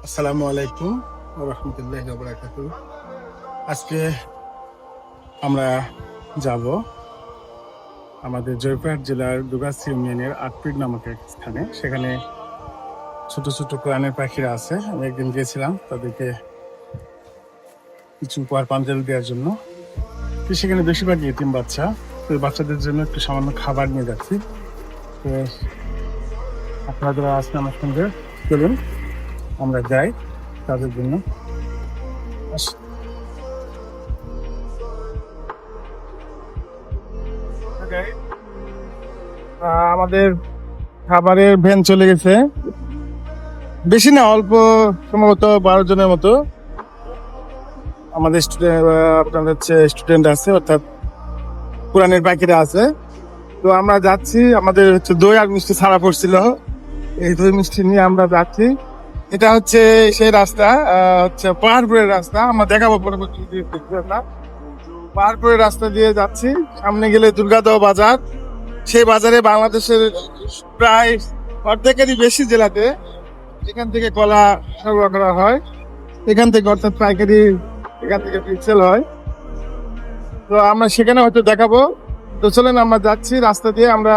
আসসালামু আলাইকুম ওয়া রাহমাতুল্লাহি ওয়া বারাকাতুহু। আজকে আমরা যাব আমাদের জয়পুরহাট জেলার দুগাছি ইউনিয়নের আটপিট নামক এক স্থানে। সেখানে ছোট ছোট কোরআনের পাখিরা আছে। আমি একদিন গিয়েছিলাম তাদেরকে কিছু উপহার পাঞ্জাবি দেওয়ার জন্য। তো সেখানে বেশিরভাগ ইতিম বাচ্চা, তো এই বাচ্চাদের জন্য একটু সামান্য খাবার নিয়ে যাচ্ছি। তো আপনারা আজকে আমার সঙ্গে চলুন আমরা যাই তাদের জন্য। আমাদের খাবারের ভ্যান চলে গেছে, বেশি না, অল্প, সম্ভবত 12 জনের মতো আমাদের আপনাদের স্টুডেন্ট আছে, অর্থাৎ কোরআনের পাখিরা আছে। তো আমরা যাচ্ছি, আমাদের দই আর মিষ্টি ছাড়া পড়ছিল, এই দই মিষ্টি নিয়ে আমরা যাচ্ছি। এটা হচ্ছে সেই রাস্তা, হচ্ছে পাহাড়পুরের রাস্তা। আমরা দেখাবো পরবর্তী পাহাড়পুরের রাস্তা দিয়ে যাচ্ছি। সামনে গেলে দুর্গাদহ বাজার, সেই বাজারে বাংলাদেশের প্রায় অর্ধেকেরই বেশি জেলাতে এখান থেকে কলা সরবরাহ করা হয়, এখান থেকে, অর্থাৎ পাইকারি এখান থেকে সেল হয়। তো আমরা সেখানে হয়তো দেখাবো। তো চলেন আমরা যাচ্ছি রাস্তা দিয়ে। আমরা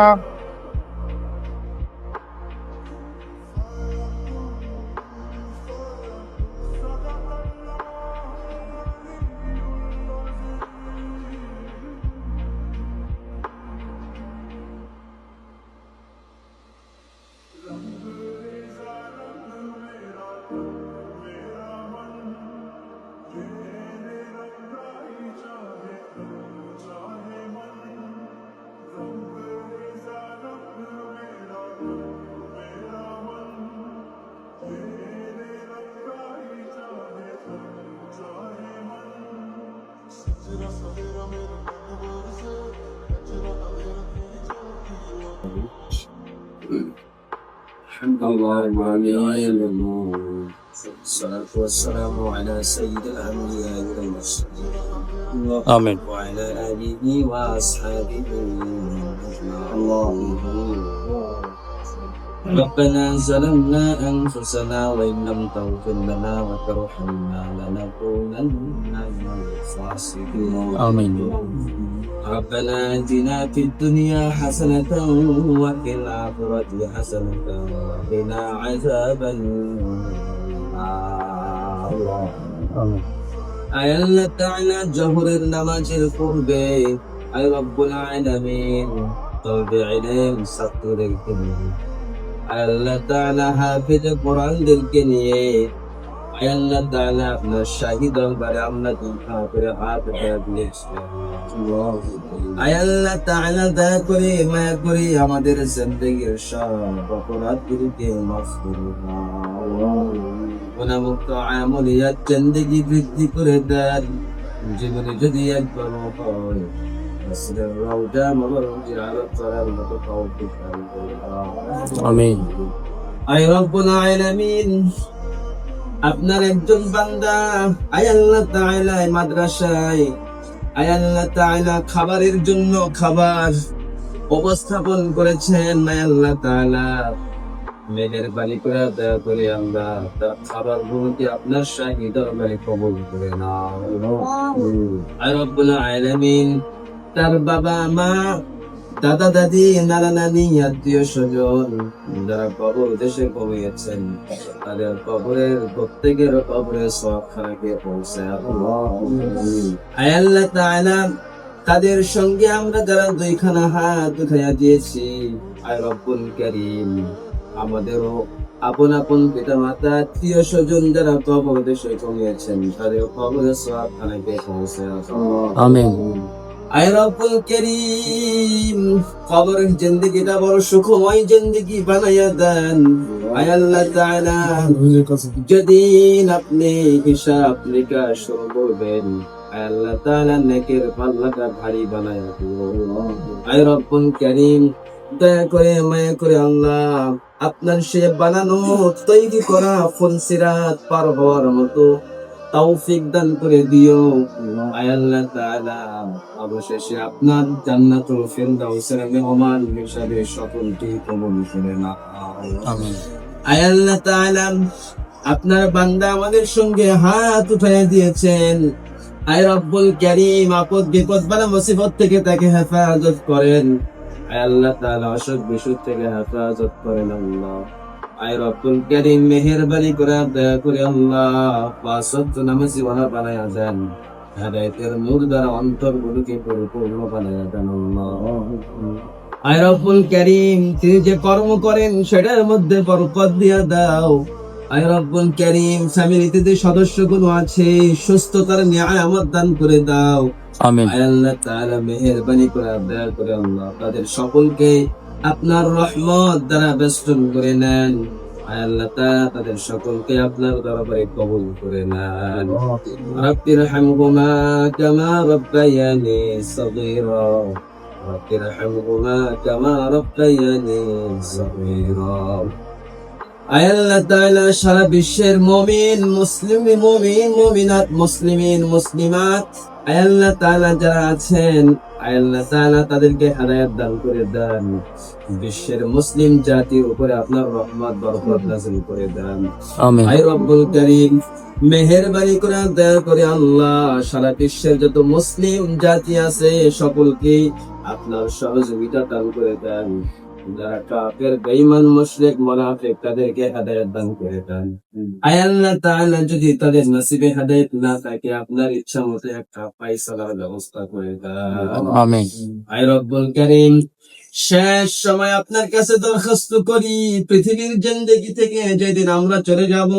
الحمد لله رب العالمين والصلاة والسلام على سيد الأنبياء والمرسلين آمين. وعلى آله وأصحابه اللهم ربنا ظلمنا أنفسنا وإن لم تغفر لنا وترحمنا لنكونن من الخاسرين آمين. ربنا آتنا في الدنيا حسنة وفي الآخرة حسنة وقنا عذاب النار آمين. আয় আল্লাহ তাআলা জোহরের নামাজের পূর্বে আয় রব্বুল আলামিন তওবে ইলম ছাত্রদেরকে নিয়ে, আয় আল্লাহ তাআলা হাফেজ কোরআনদেরকে নিয়ে, আয় আল্লাহ তাআলা আপনার শাহী দরবারে আমরা দুঃখা করে হাত দিয়েছি। আয় আল্লাহ তাআলা দয়া করে মায়া করে আমাদের জিন্দেগীর সব অপরাধগুলোকে মাফ করুন। গুনাহমুক্ত আমলিয়াত জিন্দেগি বৃদ্ধি করে দেন। জীবনে যদি একবার হয় রাসূলের রওজা মোবারক জিয়ারত করার মতো তৌফিক দান করুন। আমিন। আয় রব্বুল আলামিন, আপনার একজন বান্দা আয় আল্লাহ তাআলা মাদ্রাসায় আয় আল্লাহ তাআলা খাবারের জন্য খাবার উপস্থাপন করেছেন। আয় আল্লাহ তাআলা মেয়েদের বাড়ি করে দয়া করে আমরা তার খাবার গুলোকে আপনার শাহী দরবারে কবুল করে নাও। আয় রব্বুল আলামিন, তার বাবা মা, দাদা দাদি, নানা নানি, আত্মীয় স্বজন যারা কবর দেশে ঘুমিয়েছেন, তাদের কবরের প্রত্যেকের কবরের সওয়াবখানাকে পৌঁছায় আয় আল্লাহ তাআলা। তাদের সঙ্গে আমরা যারা দুইখানা হাত উঠাইয়া দিয়েছি, আয় রব্বুল কারীম, আমাদেরও আপন আপন পিতা মাতা, আত্মীয় স্বজন যারা কবর দেশে ঘুমিয়েছেন, তাদের কবরের সওয়াবখানাকে পৌঁছায় আমিন। আয় রব্বুল কারীম, কবরের জিন্দেগিটা বড় সুখময় জিন্দেগি বানাইয়া দেন। আয় আল্লাহ তাআলা, যেদিন আপনি হিসাব নিকাশ শুরু করবেন, আয় আল্লাহ তাআলা নেকের পাল্লাটা ভারী বানাইয়া দিন। আয় রব্বুল কারীম, দয়া করে মায়া করে আল্লাহ আপনার সে বানানো তৈরি করা ফুলসিরাত পার হওয়ার মতো তৌফিক দান করে দিও। আয় আল্লাহ তাআলা, অবশেষে আপনার জান্নাতুল ফিরদাউসের মেহমান হিসেবে সকলকে কবুল করে নাও। আমিন। আয় আল্লাহ তাআলা, আপনার বান্দা আমাদের সঙ্গে হাত উঠাইয়া দিয়েছেন। আয় রব্বুল কারীম, আপদ বিপদ বালা মুসিবত থেকে তাকে হেফাজত করেন। আয় আল্লাহ তাআলা অসুখ বিসুখ থেকে হেফাজত করেন আল্লাহ। আয় রব্বুল কারীম, মেহেরবানি করে দয়া করে আল্লাহ পাঁচ ওয়াক্ত নামাজি ওয়ালা বানায়া দেন। হেদায়েতের নূর দ্বারা অন্তরগুলোকে পরিপূর্ণ বানায়া দেন আল্লাহ। আয় রব্বুল কারীম, তিনি যে কর্ম করেন সেটার মধ্যে বরকত দিয়া দাও। আয় রব্বুল কারীম, ফ্যামিলিতে যে সদস্যগুলো আছে সুস্থতার নিয়ামত দান করে দাও। আমিন। আয় আল্লাহ তাআলা মেহেরবানি করে দয়া করে আল্লাহ তাদের সকলকে আপনার রহমত দ্বারা বেষ্টন করে নেন। আয় আল্লাহ তাআলা তাদের সকলকে আপনার দরবারে কবুল করে নেন। রাব্বিরহামহুমা কামা রাব্বায়ানি সগীরা। রাব্বিরহামহুমা কামা রাব্বায়ানি সগীরা। আয় আল্লাহ তাআলা, সারা বিশ্বের মুমিন মুমিনাত, মুসলিমিন মুসলিমাত আয় আল্লাহ তাআলা যারা আছেন, আয় আল্লাহ তাআলা তাদেরকে হেদায়েত দান করে দেন। বিশ্বের মুসলিম জাতির উপরে আপনার রহমত বরকত নাযিল করে দেন। আমিন। আয় রব্বুল কারীম, মেহেরবানি করে দয়া করে আল্লাহ সারা বিশ্বের যত মুসলিম জাতি আছে সকলকে আপনার সহযোগিতা দান করে দেন। যারা কাফের, বেঈমান, মুশরিক, মুনাফিক তাদেরকে হেদায়েত দান করে দেন। আয় আল্লাহ তাআলা, যদি তাদের নসিবে হেদায়েত না থাকে আপনার ইচ্ছা মতো একটা ফায়সালার ব্যবস্থা করে দেন। আমিন। আয় রব্বুল কারীম, শেষ সময় আপনার কাছে দরখাস্ত করি, পৃথিবীর জিন্দেগি থেকে যেদিন আমরা চলে যাব,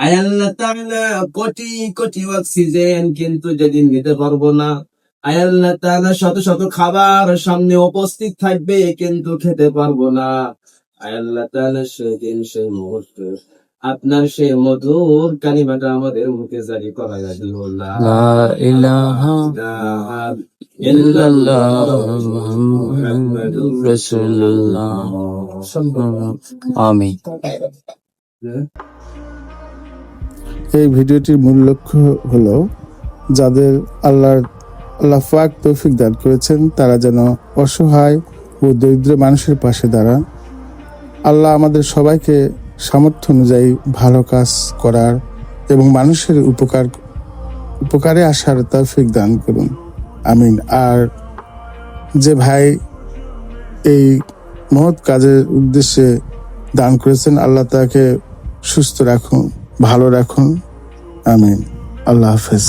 আয় আল্লাহ তাআলা কোটি কোটি অক্সিজেন কিন্তু যেদিন নিতে পারবো না, আয় আল্লাহ তাআলা শত শত খাবার সামনে উপস্থিত থাকবে কিন্তু খেতে পারবো না। আয় আল্লাহ তাআলা সেদিন সেই মুহূর্তে আপনার সেই মধুর কালিমাটা আমাদের মুখে জারি করাইয়া দিও না। লা ইলাহা ইল্লাল্লাহ মুহাম্মাদুর রাসূলুল্লাহ। আমিন। এই ভিডিওটির মূল লক্ষ্য হলো যাদের আল্লাহ পাক তৌফিক দান করেছেন তারা যেন অসহায় ও দরিদ্র মানুষের পাশে দাঁড়ান। আল্লাহ আমাদের সবাইকে সামর্থ্য অনুযায়ী ভালো কাজ করার এবং মানুষের উপকারে আসার তৌফিক দান করুন। আমিন। আর যে ভাই এই মহৎ কাজের উদ্দেশ্যে দান করেছেন আল্লাহ তাকে সুস্থ রাখুন, ভালো রাখুন। আমিন। আল্লাহ হাফেজ।